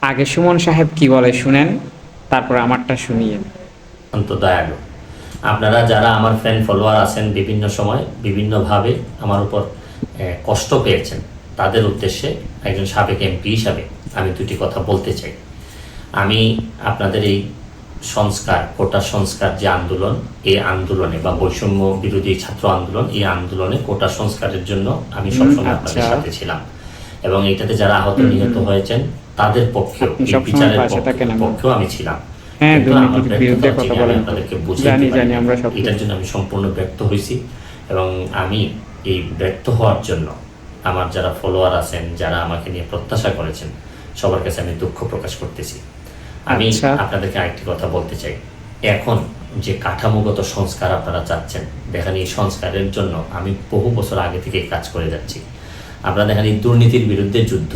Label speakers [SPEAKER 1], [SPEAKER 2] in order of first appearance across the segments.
[SPEAKER 1] আগে সুমন সাহেব কি বলে শুনেন, তারপর আমারটা শুনিয়ে।
[SPEAKER 2] অত্যন্ত দয়ালু। আপনারা যারা আমার ফ্যান ফলোয়ার আছেন বিভিন্ন সময় বিভিন্নভাবে আমার উপর কষ্ট পেয়েছেন, তাদের উদ্দেশ্যে একজন সাবেক এমপি হিসাবে আমি দুটি কথা বলতে চাই। আমি আপনাদের এই সংস্কার, কোটা সংস্কার যে আন্দোলন, এই আন্দোলনে বা বৈষম্য বিরোধী ছাত্র আন্দোলন, এই আন্দোলনে কোটা সংস্কারের জন্য আমি সবসময়
[SPEAKER 1] আচ্ছা।
[SPEAKER 2] আপনাদের সাথে ছিলাম এবং এটাতে যারা আহত নিহত
[SPEAKER 1] হুম।
[SPEAKER 2] হয়েছেন তাদের পক্ষেও,
[SPEAKER 1] আপনি
[SPEAKER 2] এই
[SPEAKER 1] সবসময়
[SPEAKER 2] বিচারের
[SPEAKER 1] পাশে থাকেন আমার।
[SPEAKER 2] পক্ষেও আমি ছিলাম।
[SPEAKER 1] হ্যাঁ,
[SPEAKER 2] কিন্তু আমার
[SPEAKER 1] দুর্নীতির
[SPEAKER 2] ব্যর্থতা
[SPEAKER 1] বিরুদ্ধে
[SPEAKER 2] হচ্ছে
[SPEAKER 1] কথা
[SPEAKER 2] কি, আমি
[SPEAKER 1] বলেন তো।
[SPEAKER 2] আপনাদেরকে বুঝাইতে
[SPEAKER 1] জানি
[SPEAKER 2] পারি
[SPEAKER 1] জানি
[SPEAKER 2] নাই।
[SPEAKER 1] আমরা সব
[SPEAKER 2] এটার
[SPEAKER 1] কিছু।
[SPEAKER 2] জন্য আমি সম্পূর্ণ ব্যর্থ হয়েছি এবং আমি এই ব্যর্থ হওয়ার জন্য আমার যারা ফলোয়ার আছেন, যারা আমাকে নিয়ে প্রত্যাশা করেছেন, সবার কাছে আমি দুঃখ প্রকাশ করতেছি। আমি
[SPEAKER 1] আচ্ছা।
[SPEAKER 2] আপনাদেরকে আরেকটি কথা বলতে চাই। এখন যে কাঠামোগত সংস্কার আপনারা চাচ্ছেন, দেখেন এই সংস্কারের জন্য আমি বহু বছর আগে থেকে কাজ করে যাচ্ছি। আপনারা দেখেন এই দুর্নীতির বিরুদ্ধে যুদ্ধ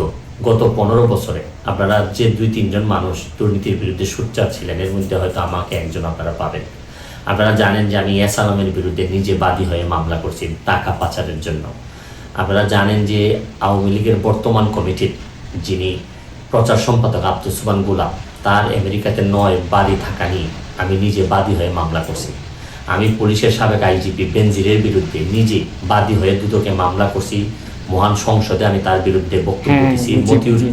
[SPEAKER 2] গত 15 বছরে আপনারা যে 2-3 জন মানুষ দুর্নীতির বিরুদ্ধে সোচ্চার ছিলেন, এর মধ্যে হয়তো আমাকে একজন আপনারা পাবেন। আপনারা জানেন যে আমি এস আলমের বিরুদ্ধে নিজে বাদী হয়ে মামলা করছি টাকা পাচারের জন্য। আপনারা জানেন যে আওয়ামী লীগের বর্তমান কমিটির যিনি প্রচার সম্পাদক আব্দুল সুবহান গোলাম, তার আমেরিকাতে 9 বাড়ি থাকা নিয়ে আমি নিজে বাদী হয়ে মামলা করছি। আমি পুলিশের সাবেক আইজিপি বেনজিরের বিরুদ্ধে নিজে বাদী হয়ে দুদকে মামলা করছি। মহান সংসদে আমি তার বিরুদ্ধে বক্তব্য
[SPEAKER 1] হ্যাঁ,
[SPEAKER 2] দিছি।
[SPEAKER 1] বুঝি
[SPEAKER 2] মতিউর,
[SPEAKER 1] বুঝি।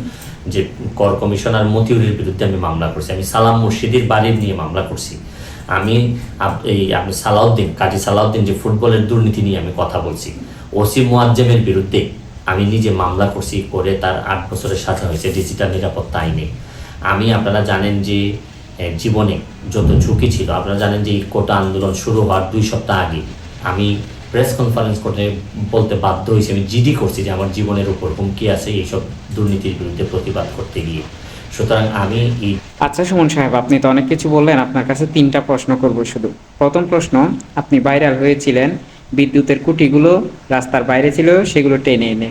[SPEAKER 2] যে কর কমিশনার মতিউরের বিরুদ্ধে আমি মামলা করছি। আমি সালাম মুর্শিদির বাড়ির নিয়ে মামলা করছি। আমি আপনি সালাউদ্দিন, কাজী সালাউদ্দিন যে ফুটবলের দুর্নীতি নিয়ে আমি কথা বলছি। ওসি মুয়াজ্জেমের বিরুদ্ধে আমি নিজে মামলা করছি, করে তার 8 বছরের সাজা হয়েছে ডিজিটাল নিরাপত্তা আইনে। আপনারা জানেন যে জীবনে যত ঝুঁকি ছিল, আপনারা জানেন যে এই কোটা আন্দোলন শুরু হওয়ার 2 সপ্তাহ আগে আমি প্রেস কনফারেন্স করে বলতে বাধ্য হয়েছি, আমি জিডি করছি যে আমার জীবনের উপর হুমকি আছে এইসব দুর্নীতির বিরুদ্ধে প্রতিবাদ করতে গিয়ে। সুতরাং আমি এই
[SPEAKER 1] আচ্ছা সুমন সাহেব, আপনি তো অনেক কিছু বললেন, আপনার কাছে 3টা প্রশ্ন করব শুধু। প্রথম প্রশ্ন, আপনি ভাইরাল হয়েছিলেন বিদ্যুতের খুঁটিগুলো রাস্তার বাইরে ছিল, সেগুলো টেনে এনে।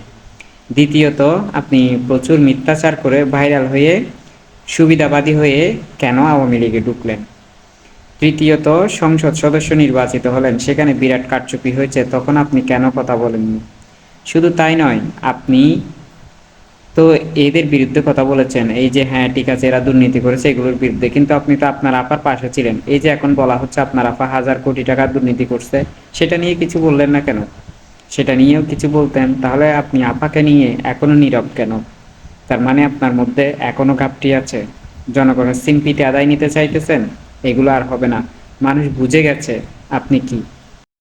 [SPEAKER 1] দ্বিতীয়ত, আপনি প্রচুর মিথ্যাচার করে ভাইরাল হয়ে সুবিধাবাদী হয়ে কেন আওয়ামী লীগে ঢুকলেন? তৃতীয়ত, সংসদ সদস্য নির্বাচিত হলেন, সেখানে বিরাট কারচুপি হয়েছে, তখন আপনি কেন কথা বলেননি? শুধু তাই নয়, আপনি তো এদের বিরুদ্ধে কথা বলেছেন, এই যে হ্যাঁ ঠিক আছে এরা দুর্নীতি করেছে এগুলোর বিরুদ্ধে, কিন্তু আপনি তো আপনার আপার পাশে ছিলেন। এই যে এখন বলা হচ্ছে আপনার আপা হাজার কোটি টাকা দুর্নীতি করছে, সেটা নিয়ে কিছু বললেন না কেন? সেটা নিয়েও কিছু বলতেন, তাহলে আপনি আপাকে নিয়ে এখনো নীরব কেন? তার মানে আপনার মধ্যে এখনো ঘাপটি আছে, জনগণের সিম্পিটি আদায় নিতে চাইতেছেন। এগুলো আর হবে না, মানুষ বুঝে গেছে আপনি কি।